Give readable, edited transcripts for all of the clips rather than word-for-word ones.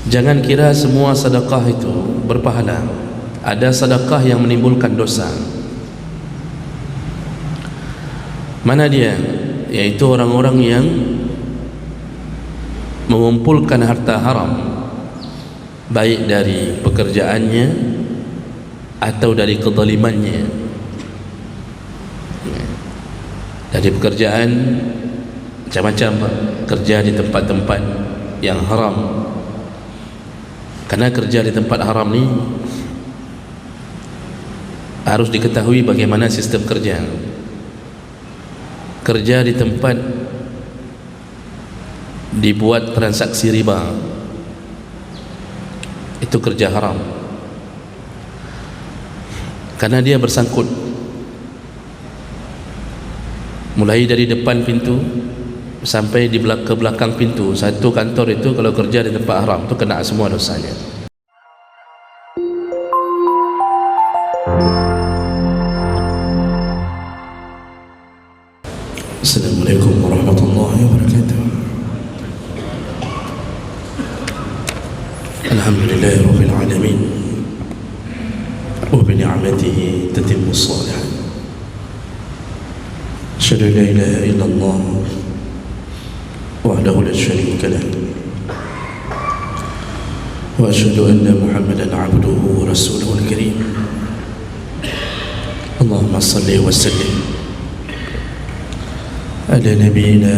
Jangan kira semua sedekah itu berpahala. Ada sedekah yang menimbulkan dosa. Mana dia? Yaitu orang-orang yang mengumpulkan harta haram, baik dari pekerjaannya atau dari kezalimannya. Dari pekerjaan macam-macam, kerja di tempat-tempat yang haram. Karena kerja di tempat haram ni harus diketahui bagaimana sistem kerja. Kerja di tempat dibuat transaksi riba, itu kerja haram, karena dia bersangkut mulai dari depan pintu sampai di ke belakang pintu. Satu kantor itu kalau kerja di tempat haram itu kena semua dosanya. Assalamualaikum warahmatullahi wabarakatuh. Alhamdulillahi rabbil alamin, wa bi ni'matihi tatimmu shalihat. Asyhadu an la ilaha illallah wahdahu la syarika lah, wa asyhadu anna Muhammadan abduhu wa rasuluhu al-karim. Allahumma salli wa sallim ala nabiyyina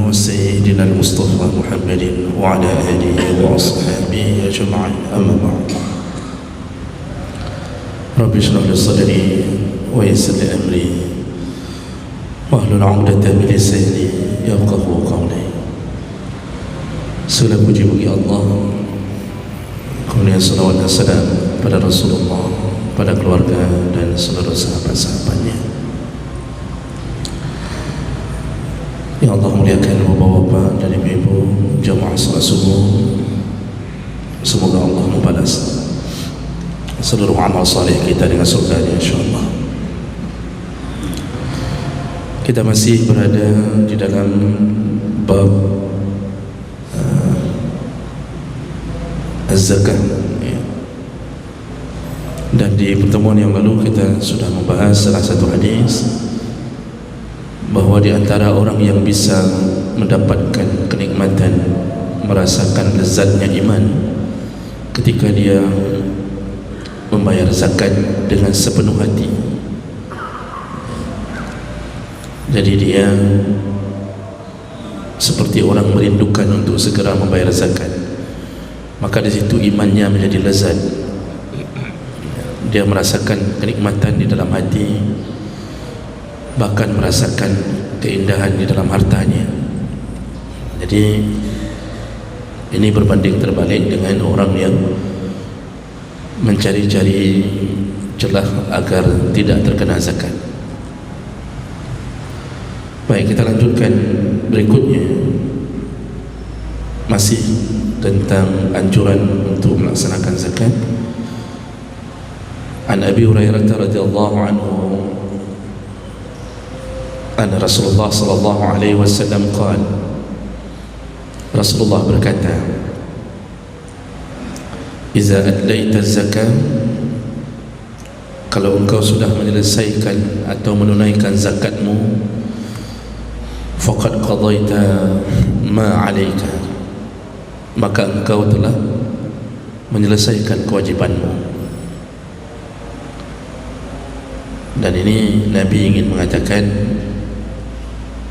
wa sayyidina al-Mustafa Muhammadin wa ala alihi wa ashabihi ajma'in, amma ba'd. Rabbi shrah li sadri wa yassir li amri wahlul 'uqdatam min lisani yafqahu qawli. Segala puji bagi Allah, kemudian salawat dan salam pada Rasulullah, pada keluarga dan seluruh sahabat-sahabatnya. Ya Allah, muliakan bapak-bapak dan ibu-ibu jamaah salat subuh. Semoga Allah membalas seluruh amal saleh kita dengan surga-Nya insyaallah. Kita masih berada di dalam bab az-zakah, dan di pertemuan yang lalu kita sudah membahas salah satu hadis bahawa di antara orang yang bisa mendapatkan kenikmatan, merasakan lezatnya iman ketika dia membayar zakat dengan sepenuh hati. Jadi dia seperti orang merindukan untuk segera membayar zakat. Maka di situ imannya menjadi lezat. Dia merasakan kenikmatan di dalam hati, bahkan merasakan keindahan di dalam hartanya. Jadi ini berbanding terbalik dengan orang yang mencari-cari celah agar tidak terkena zakat. Baik, kita lanjutkan berikutnya, masih tentang anjuran untuk melaksanakan zakat. An Abi Hurairah radhiyallahu anhu anna Rasulullah sallallahu alaihi wasallam qala, Rasulullah berkata, "Iza adlaita az-zakah," kalau engkau sudah menyelesaikan atau menunaikan zakatmu, faqad qadaita ma 'alaika, maka engkau telah menyelesaikan kewajibanmu. Dan ini Nabi ingin mengatakan,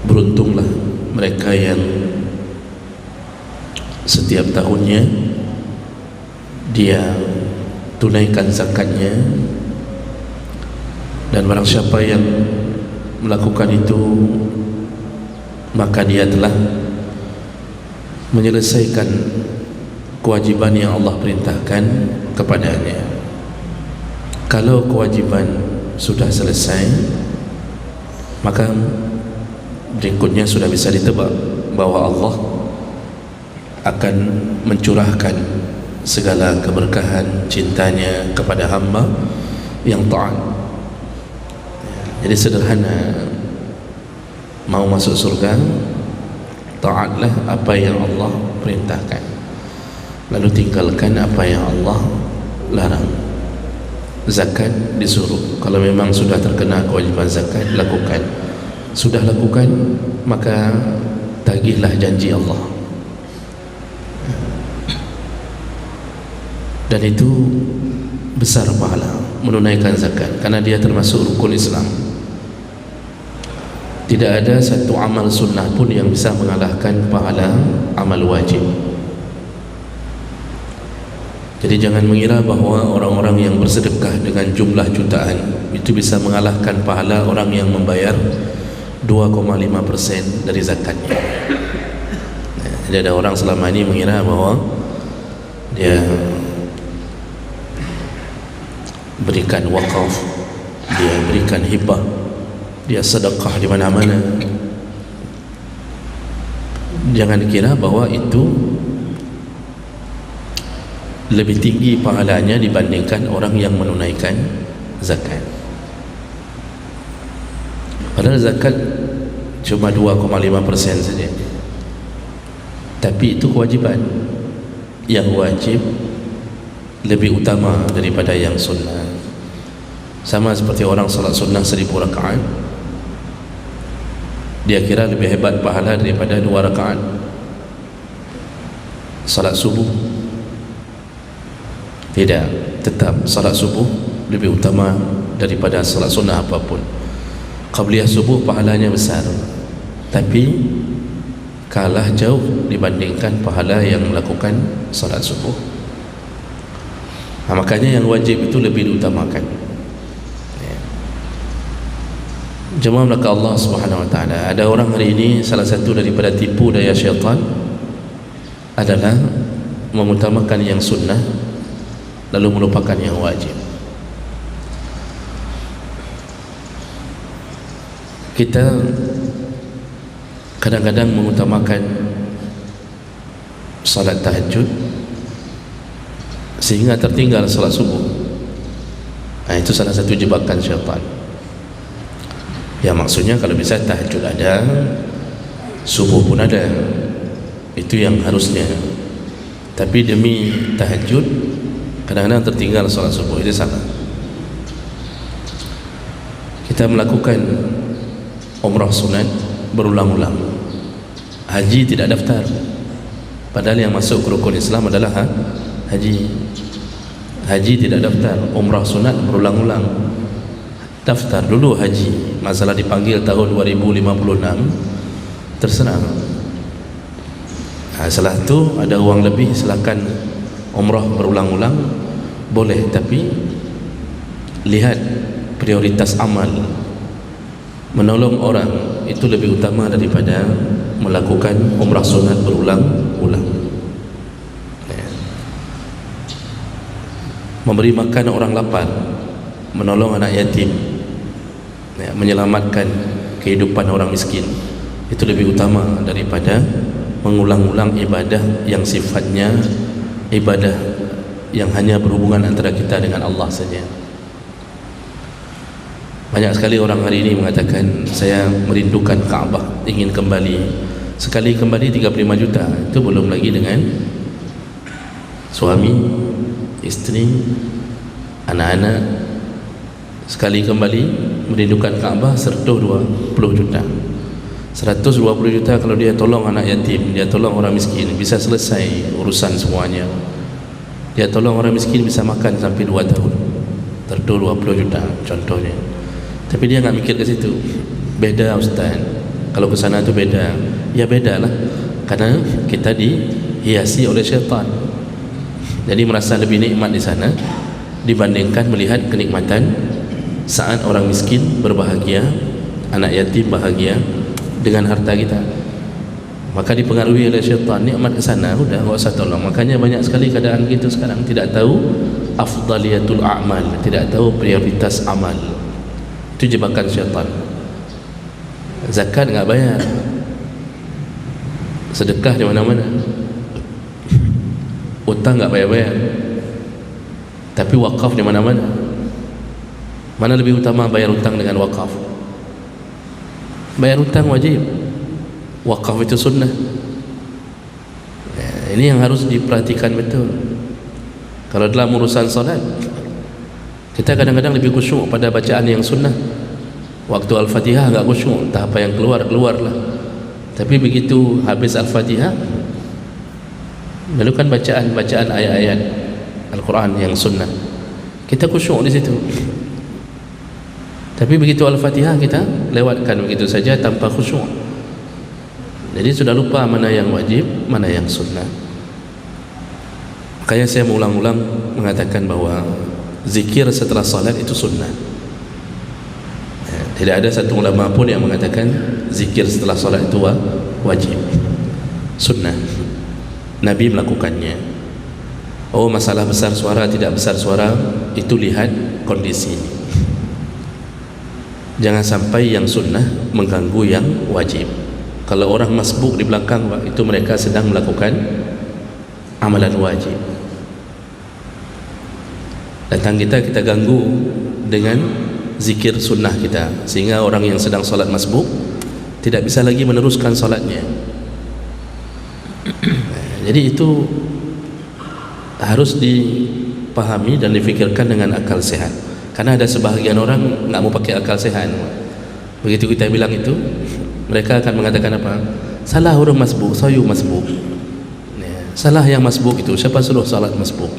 beruntunglah mereka yang setiap tahunnya dia tunaikan zakatnya, dan barang siapa yang melakukan itu maka dia telah menyelesaikan kewajiban yang Allah perintahkan kepadanya. Kalau kewajiban sudah selesai, maka berikutnya sudah bisa ditebak bahwa Allah akan mencurahkan segala keberkahan cintanya kepada hamba yang taat. Jadi sederhana, mau masuk surga, taatlah apa yang Allah perintahkan. lalu tinggalkan apa yang Allah larang. Zakat disuruh, kalau memang sudah terkena kewajiban zakat, lakukan. Sudah lakukan, maka tagihlah janji Allah. Dan itu besar pahala menunaikan zakat, karena dia termasuk rukun Islam. Tidak ada satu amal sunnah pun yang bisa mengalahkan pahala amal wajib. Jadi jangan mengira bahawa orang-orang yang bersedekah dengan jumlah jutaan itu bisa mengalahkan pahala orang yang membayar 2,5% dari zakatnya. Jadi ada orang selama ini mengira bahawa dia berikan wakaf, dia berikan hibah, dia sedekah di mana-mana. Jangan kira bahawa itu lebih tinggi pahalanya dibandingkan orang yang menunaikan zakat. Padahal zakat cuma 2,5% saja, tapi itu kewajiban. Yang wajib lebih utama daripada yang sunnah. Sama seperti orang salat sunnah 1000 rakaat, dia kira lebih hebat pahala daripada 2 rakaat salat subuh. Tidak, tetap salat subuh lebih utama daripada salat sunnah apapun. Qabliyah subuh pahalanya besar, tapi kalah jauh dibandingkan pahala yang melakukan salat subuh. Makanya yang wajib itu lebih diutamakan. Jemaah belaka Allah Subhanahu wa taala, ada orang hari ini salah satu daripada tipu daya syaitan adalah mengutamakan yang sunnah lalu melupakan yang wajib. Kita kadang-kadang mengutamakan salat tahajud sehingga tertinggal salat subuh. Itu salah satu jebakan syaitan. Ya, maksudnya kalau bisa tahajud ada, subuh pun ada, itu yang harusnya. Tapi demi tahajud kadang-kadang tertinggal salat subuh, itu salah. Kita melakukan umrah sunat berulang-ulang, haji tidak daftar, padahal yang masuk ke rukun Islam adalah haji. Haji tidak daftar, umrah sunat berulang-ulang. Daftar dulu haji, masalah dipanggil tahun 2056 terserah. Setelah itu ada uang lebih, silakan umrah berulang-ulang, boleh, tapi lihat prioritas amal. Menolong orang itu lebih utama daripada melakukan umrah sunat berulang-ulang. Memberi makan orang lapar, menolong anak yatim, menyelamatkan kehidupan orang miskin, itu lebih utama daripada mengulang-ulang ibadah yang sifatnya ibadah yang hanya berhubungan antara kita dengan Allah saja. Banyak sekali orang hari ini mengatakan, saya merindukan Kaabah, ingin kembali. Sekali kembali 35 juta, itu belum lagi dengan suami, isteri, anak-anak. Sekali kembali merindukan Kaabah 120 juta. 120 juta kalau dia tolong anak yatim, dia tolong orang miskin, bisa selesai urusan semuanya. Dia tolong orang miskin bisa makan sampai 2 tahun. 120 juta contohnya. Tapi dia enggak mikir ke situ. Beda Ustaz. Kalau ke sana tu beda. Ya bedalah. Karena kita dihiasi oleh syaitan. Jadi merasa lebih nikmat di sana dibandingkan melihat kenikmatan saat orang miskin berbahagia, anak yatim bahagia dengan harta kita. Maka dipengaruhi oleh syaitan, nikmat ke sana, udah enggak usah tolong. Makanya banyak sekali keadaan gitu sekarang, tidak tahu afdaliyatul a'mal, tidak tahu prioritas amal. Itu jebakan syaitan. Zakat enggak bayar, sedekah di mana-mana, utang enggak bayar-bayar, tapi wakaf di mana-mana. Mana lebih utama bayar hutang dengan wakaf? Bayar hutang wajib, wakaf itu sunnah. Ini yang harus diperhatikan betul. Kalau dalam urusan solat, kita kadang-kadang lebih khusyuk pada bacaan yang sunnah. Waktu Al-Fatihah agak khusyuk, entah apa yang keluarlah. Tapi begitu habis Al-Fatihah, lalu kan bacaan ayat-ayat Al-Quran yang sunnah, kita khusyuk di situ. Tapi begitu Al-Fatihah kita lewatkan begitu saja tanpa khusyuk. Jadi sudah lupa mana yang wajib, mana yang sunnah. Makanya saya mengulang-ulang mengatakan bahwa zikir setelah salat itu sunnah. Tidak ada satu ulama pun yang mengatakan zikir setelah salat itu wajib. Sunnah. Nabi melakukannya. Oh, masalah besar suara tidak besar suara, itu lihat kondisi. Jangan sampai yang sunnah mengganggu yang wajib. Kalau orang masbuk di belakang, itu mereka sedang melakukan amalan wajib. Datang kita ganggu dengan zikir sunnah kita, sehingga orang yang sedang solat masbuk tidak bisa lagi meneruskan solatnya. Jadi itu harus dipahami dan difikirkan dengan akal sehat. Karena ada sebahagian orang nggak mau pakai akal sehat. Begitu kita bilang itu, mereka akan mengatakan apa? Salah orang masbuk, sayu masbuk. Salah yang masbuk itu, siapa suruh salat masbuk?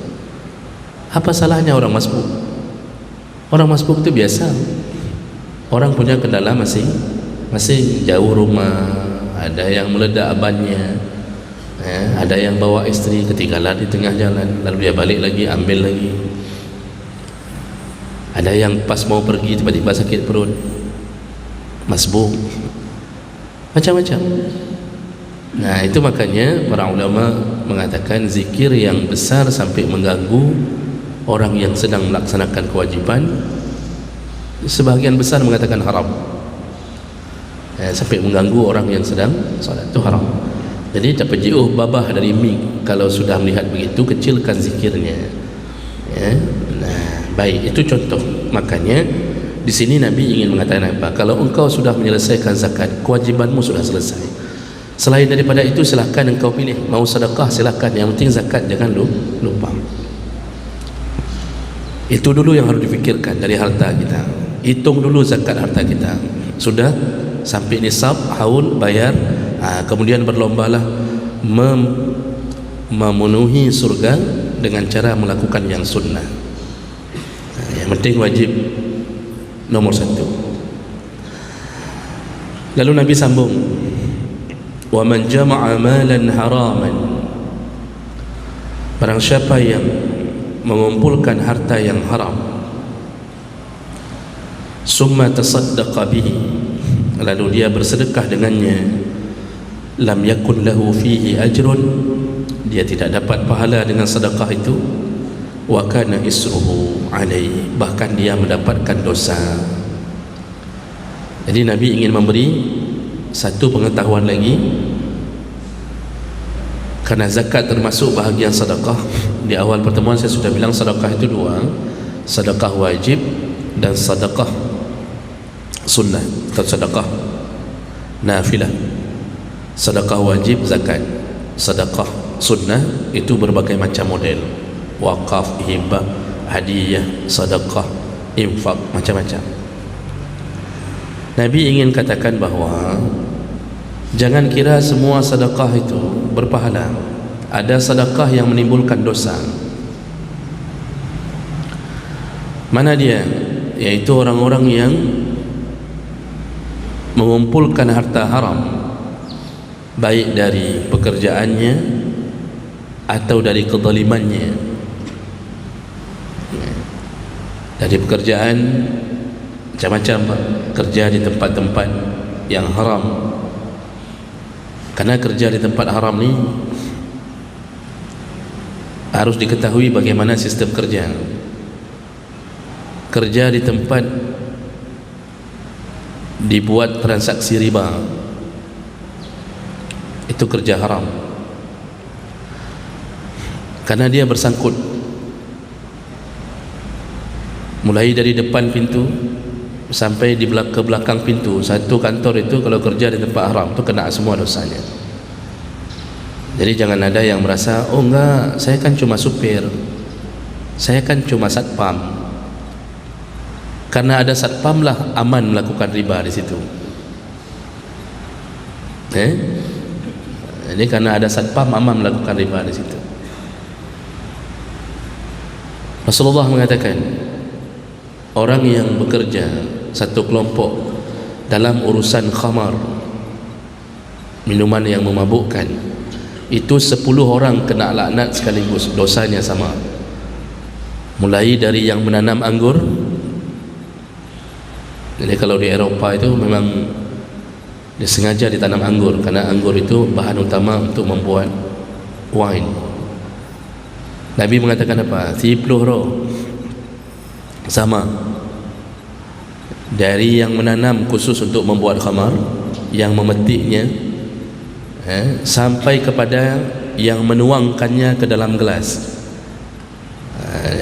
Apa salahnya orang masbuk? Orang masbuk itu biasa. Orang punya kendala masing-masing, jauh rumah, ada yang meledak abannya, ada yang bawa istri ketinggalan di tengah jalan, lalu dia balik lagi, ambil lagi. Ada yang pas mau pergi tiba-tiba sakit perut, masbuk, macam-macam. Nah, itu makanya para ulama mengatakan zikir yang besar sampai mengganggu orang yang sedang melaksanakan kewajiban, sebahagian besar mengatakan haram. Sampai mengganggu orang yang sedang salat itu haram. Jadi dapat jauh babah dari mik. Kalau sudah melihat begitu, kecilkan zikirnya. Nah, baik, itu contoh. Makanya di sini Nabi ingin mengatakan apa? Kalau engkau sudah menyelesaikan zakat, kewajibanmu sudah selesai. Selain daripada itu, silahkan engkau pilih. Mau sedekah silahkan, yang penting zakat jangan lupa. Itu dulu yang harus difikirkan dari harta kita. Hitung dulu zakat harta kita. Sudah sampai nisab, haul, bayar, kemudian berlombalah memenuhi surga dengan cara melakukan yang sunnah. Yang penting wajib nomor satu. Lalu Nabi sambung, wa man jama'a malan haraman, barang siapa yang mengumpulkan harta yang haram, summa tasaddaqa bihi, lalu dia bersedekah dengannya, lam yakun lahu fihi ajrun, dia tidak dapat pahala dengan sedekah itu, wa kana isruhu alaihi, bahkan dia mendapatkan dosa. Jadi Nabi ingin memberi satu pengetahuan lagi, karena zakat termasuk bahagian sedekah. Di awal pertemuan saya sudah bilang sedekah itu dua, sedekah wajib dan sedekah sunnah atau sedekah nafilah. Sedekah wajib zakat, sedekah sunnah itu berbagai macam model, wakaf, hibah, hadiah, sedekah, infak, macam-macam. Nabi ingin katakan bahawa jangan kira semua sedekah itu berpahala. Ada sedekah yang menimbulkan dosa. Mana dia? Yaitu orang-orang yang mengumpulkan harta haram, baik dari pekerjaannya atau dari kezalimannya. Dari pekerjaan macam-macam, kerja di tempat-tempat yang haram. Karena kerja di tempat haram ni harus diketahui bagaimana sistem kerja. Kerja di tempat dibuat transaksi riba, itu kerja haram, karena dia bersangkut mulai dari depan pintu sampai ke belakang pintu. Satu kantor itu kalau kerja di tempat haram itu kena semua dosanya. Jadi jangan ada yang merasa, oh enggak, saya kan cuma supir, saya kan cuma satpam. Karena ada satpam lah aman melakukan riba di situ. Jadi karena ada satpam aman melakukan riba di situ. Rasulullah mengatakan, orang yang bekerja satu kelompok dalam urusan khamar, minuman yang memabukkan, itu 10 orang kena laknat sekaligus, dosanya sama. Mulai dari yang menanam anggur. Jadi kalau di Eropah itu memang disengaja ditanam anggur, karena anggur itu bahan utama untuk membuat wine. Nabi mengatakan apa? 30 roh sama. Dari yang menanam khusus untuk membuat khamar, yang memetiknya, sampai kepada yang menuangkannya ke dalam gelas.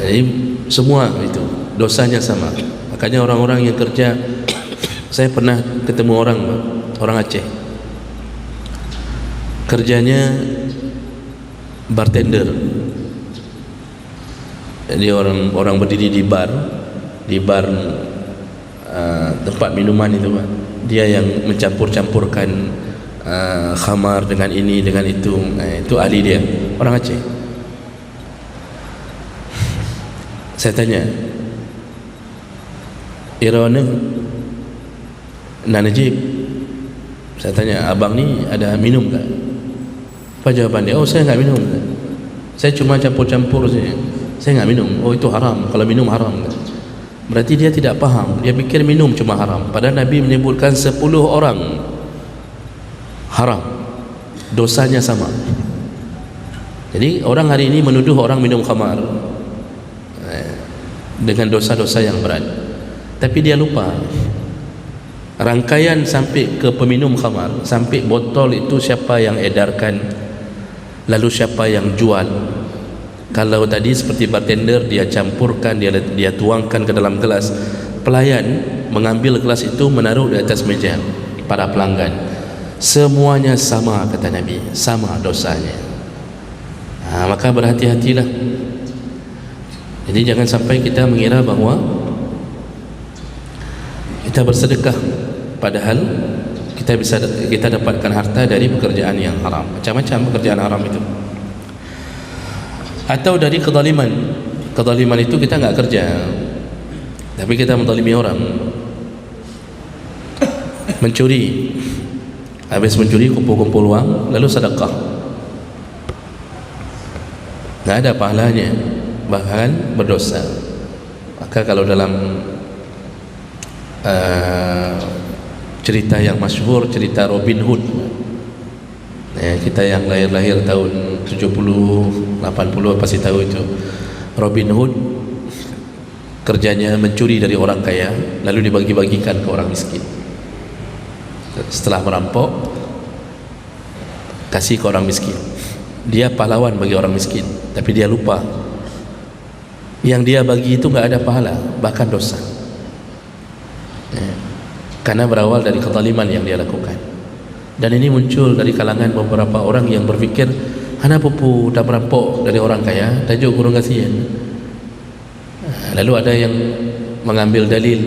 Jadi semua itu dosanya sama. Makanya orang-orang yang kerja, saya pernah ketemu orang Aceh, kerjanya bartender. Jadi orang berdiri di bar tempat minuman itu, Pak. Dia yang mencampur-campurkan khamar dengan ini dengan itu. Itu ahli dia, orang Aceh. Saya tanya, Irwana Najib, saya tanya, abang ni ada minum tak? Apa jawaban dia? Oh, saya enggak minum, saya cuma campur-campur saja, saya enggak minum. Oh, itu haram, kalau minum haram. Berarti dia tidak faham, dia pikir minum cuma haram, padahal Nabi menyebutkan 10 orang haram, dosanya sama. Jadi orang hari ini menuduh orang minum khamar dengan dosa-dosa yang berat, tapi dia lupa rangkaian sampai ke peminum khamar, sampai botol itu siapa yang edarkan, lalu siapa yang jual. Kalau tadi seperti bartender, dia campurkan, dia tuangkan ke dalam gelas, pelayan mengambil gelas itu menaruh di atas meja para pelanggan. Semuanya sama, kata Nabi, sama dosanya. Maka berhati-hatilah. Jadi jangan sampai kita mengira bahawa kita bersedekah padahal kita dapatkan harta dari pekerjaan yang haram. Macam-macam pekerjaan haram itu. Atau dari kezaliman. Kezaliman itu kita enggak kerja, tapi kita menzalimi orang. Mencuri, habis mencuri kumpul-kumpul uang lalu sedekah, enggak ada pahalanya, bahkan berdosa. Maka kalau dalam cerita yang masyhur, cerita Robin Hood, kita yang lahir tahun 70, 80 pasti tahu itu. Robin Hood kerjanya mencuri dari orang kaya lalu dibagi-bagikan ke orang miskin. Setelah merampok, kasih ke orang miskin. Dia pahlawan bagi orang miskin, tapi dia lupa yang dia bagi itu enggak ada pahala, bahkan dosa. Karena berawal dari kezaliman yang dia lakukan. Dan ini muncul dari kalangan beberapa orang yang berfikir, hana pupu dah merampok dari orang kaya, tajuk kurang kasihan. Lalu ada yang mengambil dalil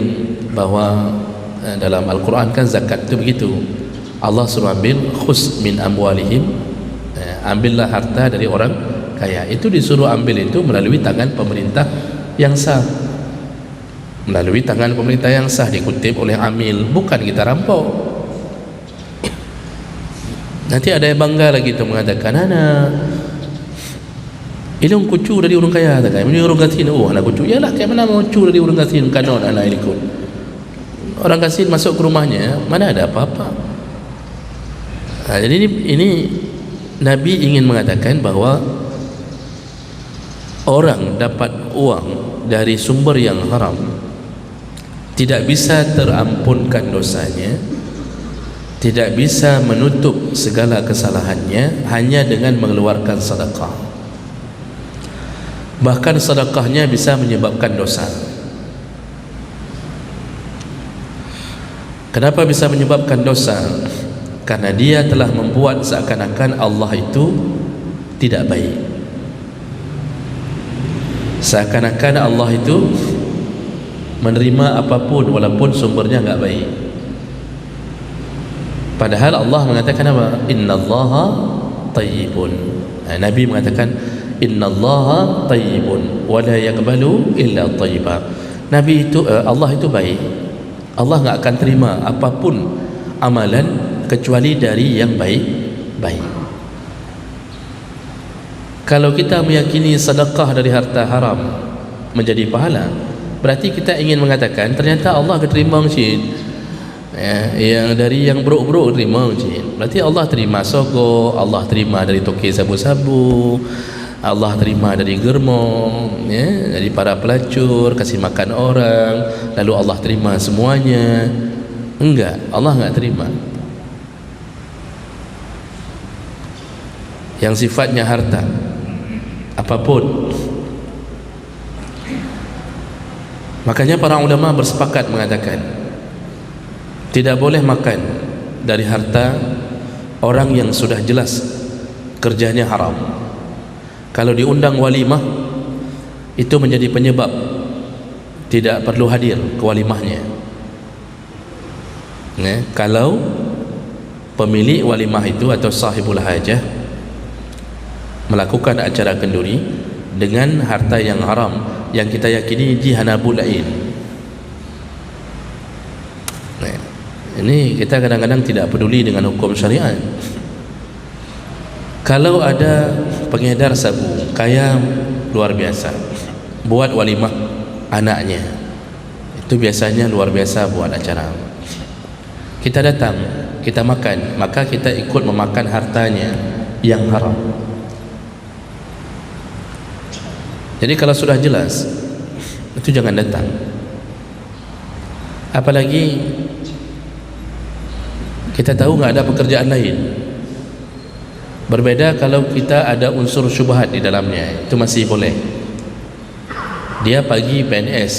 bahawa dalam Al-Quran kan zakat itu begitu. Allah suruh ambil khus min amwalihim, ambillah harta dari orang kaya. Itu disuruh ambil itu melalui tangan pemerintah yang sah. Melalui tangan pemerintah yang sah, dikutip oleh amil, bukan kita rampok. Nanti ada yang bangga lagi tu mengatakan, ilung kucu dari orang kaya, ini orang kasin. Oh, anak kucu, yalah, kayak mana mau kucu dari orang kasin, kanon anak ikut. Orang kasin masuk ke rumahnya, mana ada apa-apa. Jadi ini Nabi ingin mengatakan bahawa orang dapat uang dari sumber yang haram tidak bisa terampunkan dosanya, tidak bisa menutup segala kesalahannya hanya dengan mengeluarkan sedekah. Bahkan sedekahnya bisa menyebabkan dosa. Kenapa bisa menyebabkan dosa? Karena dia telah membuat seakan-akan Allah itu tidak baik. Seakan-akan Allah itu menerima apapun walaupun sumbernya enggak baik. Padahal Allah mengatakan apa? Innallaha tayyibun. Nabi mengatakan innallaha tayyibun wa la yaqbalu illa thayyiba. Nabi itu Allah itu baik. Allah enggak akan terima apapun amalan kecuali dari yang baik. Kalau kita meyakini sedekah dari harta haram menjadi pahala, berarti kita ingin mengatakan ternyata Allah akan terima cik. Yang dari yang buruk-buruk terima cik. Berarti Allah terima sogok, Allah terima dari toke sabu-sabu, Allah terima dari germong, dari para pelacur, kasih makan orang, lalu Allah terima semuanya. Enggak, Allah enggak terima. Yang sifatnya harta apapun. Makanya para ulama bersepakat mengatakan tidak boleh makan dari harta orang yang sudah jelas kerjanya haram. Kalau diundang walimah, itu menjadi penyebab tidak perlu hadir ke walimahnya. Kalau pemilik walimah itu atau sahibul hajah melakukan acara kenduri dengan harta yang haram yang kita yakini jihanabul ain. Ini kita kadang-kadang tidak peduli dengan hukum syariat. Kalau ada pengedar sabu kaya luar biasa buat walimah anaknya, itu biasanya luar biasa buat acara. Kita datang, kita makan, maka kita ikut memakan hartanya yang haram. Jadi kalau sudah jelas, itu jangan datang. Apalagi kita tahu nggak ada pekerjaan lain. Berbeda kalau kita ada unsur syubhat di dalamnya, itu masih boleh. Dia pagi PNS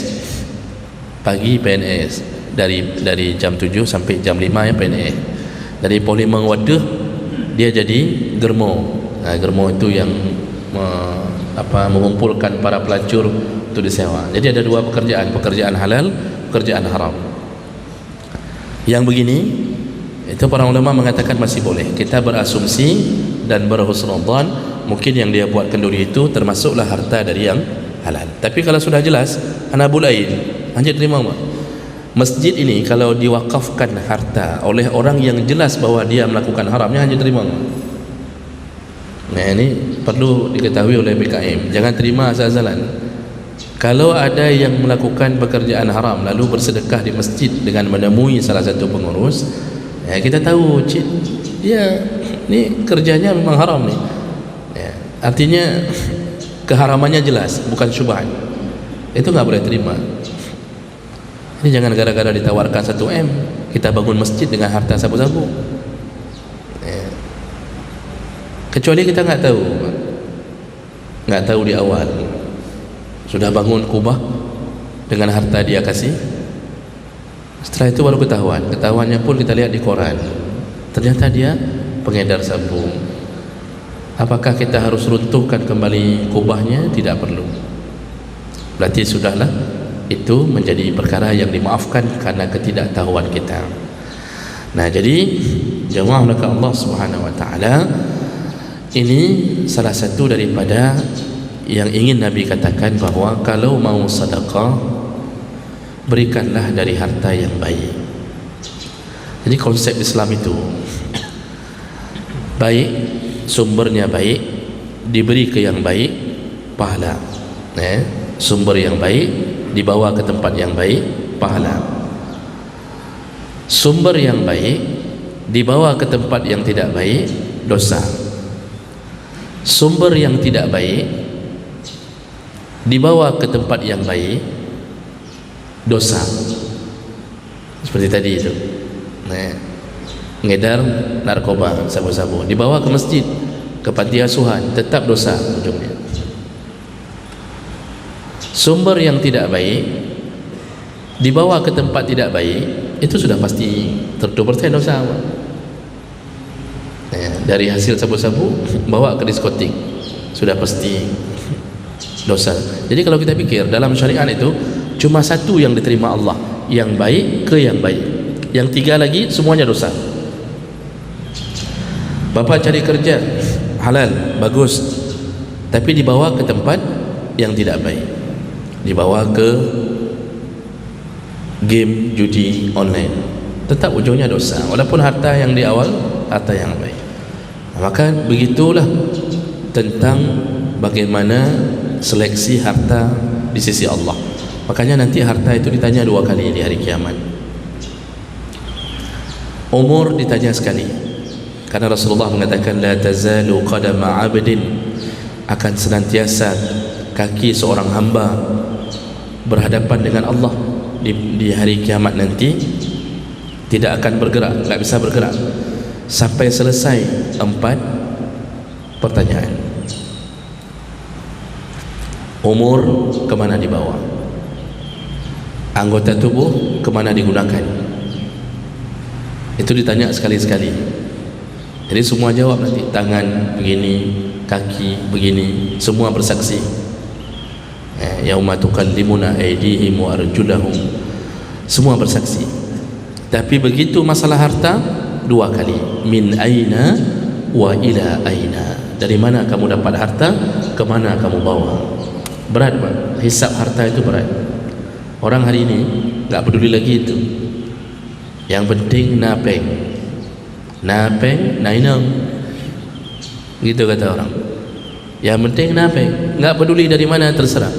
dari jam 7 sampai jam 5 ya PNS. Dari Polimang Wadah dia jadi germo. Germo itu yang mengumpulkan para pelacur untuk disewa. Jadi ada dua pekerjaan halal, pekerjaan haram. Yang begini itu para ulama mengatakan masih boleh. Kita berasumsi dan berhusnudzan mungkin yang dia buat kenduri itu termasuklah harta dari yang halal. Tapi kalau sudah jelas hanabul ain, hanya terima masjid ini kalau diwakafkan harta oleh orang yang jelas bahwa dia melakukan haramnya hanya terima. Nah ini perlu diketahui oleh BKM, jangan terima asal-asalan. Kalau ada yang melakukan pekerjaan haram lalu bersedekah di masjid dengan menemui salah satu pengurus, ya kita tahu dia ni kerjanya memang haram ni. Ya, artinya keharamannya jelas, bukan syubhat. Itu enggak boleh terima. Ini jangan gara-gara ditawarkan 1M kita bangun masjid dengan harta sabu-sabu. Ya. Kecuali kita enggak tahu di awal. Sudah bangun kubah dengan harta dia kasih. Setelah itu baru ketahuannya pun kita lihat di koran, ternyata dia pengedar sabu. Apakah kita harus runtuhkan kembali kubahnya? Tidak perlu. Berarti sudahlah, itu menjadi perkara yang dimaafkan karena ketidaktahuan kita. Nah jadi jemaah oleh Allah Subhanahu Wa Taala, ini salah satu daripada yang ingin Nabi katakan, bahwa kalau mau sedekah berikanlah dari harta yang baik. Jadi konsep Islam itu baik, sumbernya baik, diberi ke yang baik, pahala. Sumber yang baik dibawa ke tempat yang baik, pahala. Sumber yang baik dibawa ke tempat yang tidak baik, dosa. Sumber yang tidak baik dibawa ke tempat yang baik, dosa. Seperti tadi itu, ngedar narkoba, sabu-sabu, dibawa ke masjid, ke panti asuhan, tetap dosa ujungnya. Sumber yang tidak baik dibawa ke tempat tidak baik, itu sudah pasti 100% dosa. Dari hasil sabu-sabu bawa ke diskotik, sudah pasti dosa. Jadi kalau kita pikir dalam syariat itu cuma satu yang diterima Allah, yang baik ke yang baik, yang tiga lagi semuanya dosa. Bapak cari kerja halal, bagus, tapi dibawa ke tempat yang tidak baik, dibawa ke game judi online, tetap ujungnya dosa, walaupun harta yang di awal harta yang baik. Maka begitulah tentang bagaimana seleksi harta di sisi Allah. Makanya nanti harta itu ditanya dua kali di hari kiamat. Umur ditanya sekali, karena Rasulullah mengatakan la tazalu qadama 'abdin, akan senantiasa kaki seorang hamba berhadapan dengan Allah di hari kiamat nanti, tidak akan bergerak, tidak bisa bergerak sampai selesai 4 pertanyaan. Umur kemana dibawa, anggota tubuh kemana digunakan, itu ditanya sekali-sekali. Jadi semua jawab nanti, tangan begini, kaki begini, semua bersaksi. Yauma tukallimuna aydihim wa arjulahum, semua bersaksi. Tapi begitu masalah harta, dua kali, min aina wa ila aina, dari mana kamu dapat harta, kemana kamu bawa. Berat Pak, hisab harta itu berat. Orang hari ini tak peduli lagi itu, yang penting napeng, napeng nainam, gitu kata orang. Yang penting napeng, tak peduli dari mana, terserah.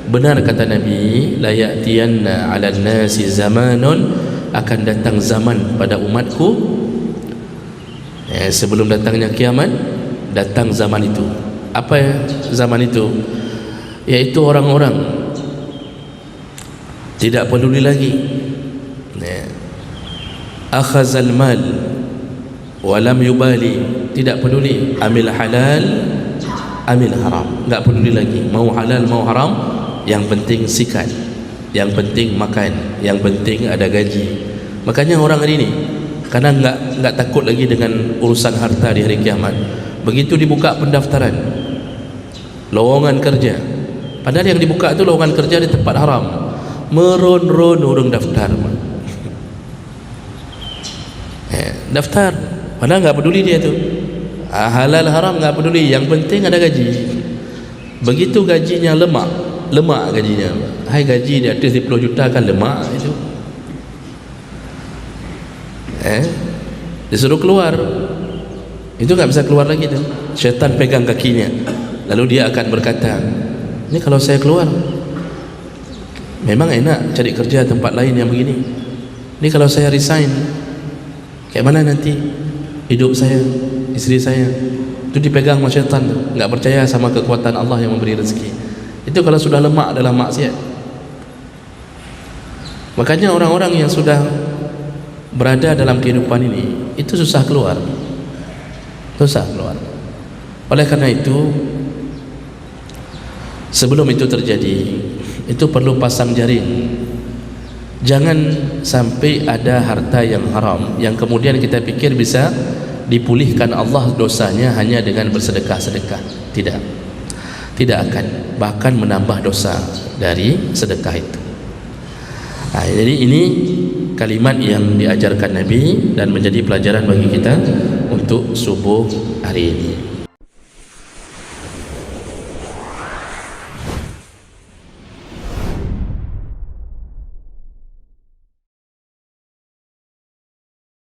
Benar kata Nabi, la ya'tiyanna 'alan nasi zamanun, akan datang zaman pada umatku, sebelum datangnya kiamat, datang zaman itu. Apa ya zaman itu? Yaitu orang-orang tidak peduli lagi, akhazal mal walam yubali, tidak peduli amil halal amil haram, tak peduli lagi mau halal mau haram, yang penting sikat, yang penting makan, yang penting ada gaji. Makanya orang hari ini karena enggak takut lagi dengan urusan harta di hari kiamat, begitu dibuka pendaftaran lowongan kerja, padahal yang dibuka itu lowongan kerja di tempat haram, meron-ron orang daftar, daftar, padahal enggak peduli dia tu, halal haram enggak peduli, yang penting ada gaji. Begitu gajinya lemak gajinya, hai gaji di atas 10 juta kan lemak itu, disuruh keluar, itu enggak bisa keluar lagi tu. Syaitan pegang kakinya, lalu dia akan berkata, ini kalau saya keluar memang enak cari kerja tempat lain yang begini, ini kalau saya resign kayak mana nanti hidup saya, istri saya. Itu dipegang sama syaitan, enggak percaya sama kekuatan Allah yang memberi rezeki. Itu kalau sudah lemak dalam maksiat. Makanya orang-orang yang sudah berada dalam kehidupan ini, itu susah keluar, susah keluar. Oleh karena itu, sebelum itu terjadi, itu perlu pasang jaring. Jangan sampai ada harta yang haram yang kemudian kita pikir bisa dipulihkan Allah dosanya hanya dengan bersedekah-sedekah. Tidak akan, bahkan menambah dosa dari sedekah itu. Jadi ini kalimat yang diajarkan Nabi dan menjadi pelajaran bagi kita untuk subuh hari ini.